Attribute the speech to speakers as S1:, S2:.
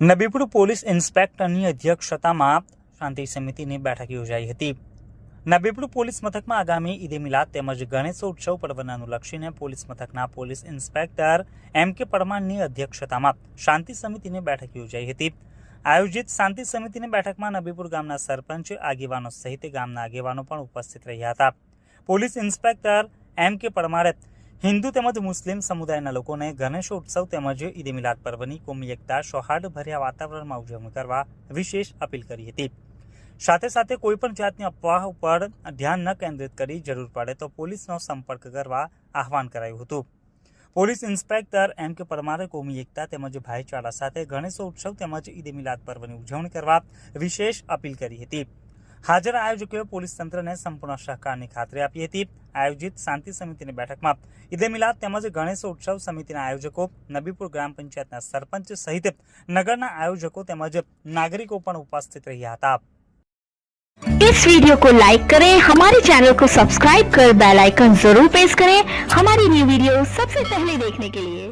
S1: Nabipur police ઇન્સ્પેક્ટરની અધ્યક્ષતામાં શાંતિ સમિતિની બેઠક યોજાઈ હતી। નબીપુર પોલીસ મથકમાં આગામી ઈદે મિલાદ તેમજ ગણેશોત્સવ પર્વને અનુલક્ષીને પોલીસ મથકના પોલીસ ઇન્સ્પેક્ટર એમ.કે. પરમારની અધ્યક્ષતામાં શાંતિ સમિતિની બેઠક યોજાઈ હતી। આયોજિત શાંતિ સમિતિની બેઠકમાં નબીપુર ગામના સરપંચ, આગેવાનો સહિત ગામના આગેવાનો પણ ઉપસ્થિત રહ્યા હતા। Police inspector M. પરમારે હિન્દુ તેમજ મુસ્લિમ સમુદાયના લોકોને ગણેશોત્સવ તેમજ ઈદ મિલાદ પર્વની કોમી એકતા સૌહાર્દભર્યા વાતાવરણમાં ઉજવણી કરવા વિશેષ અપીલ કરી હતી। સાથે સાથે કોઈપણ જાતની અફવાહ ઉપર ધ્યાન ન કેન્દ્રિત કરી જરૂર પડે તો પોલીસનો સંપર્ક કરવા આહવાન કરાયું હતું। Police inspector M. પરમારે કોમી એકતા તેમજ ભાઈચારા સાથે ગણેશોત્સવ તેમજ ઈદ મિલાદ પર્વની ઉજવણી કરવા વિશેષ અપીલ કરી હતી। હાજર આયોજકોએ પોલીસ તંત્રને સંપૂર્ણ સહકારની ખાતરી આપી હતી। આયોજિત શાંતિ સમિતિની બેઠકમાં ઈદ મિલાદ તેમજ ગણેશોત્સવ સમિતિના આયોજકો, નબીપુર ગ્રામ પંચાયતના સરપંચ સહિત નગરના આયોજકો તેમજ नागरिकों પણ ઉપસ્થિત રહ્યા હતા।
S2: इस वीडियो को लाइक करें, हमारे चैनल को सब्सक्राइब कर बेल आइकन जरूर प्रेस करें हमारी न्यू वीडियो सबसे पहले देखने के लिए।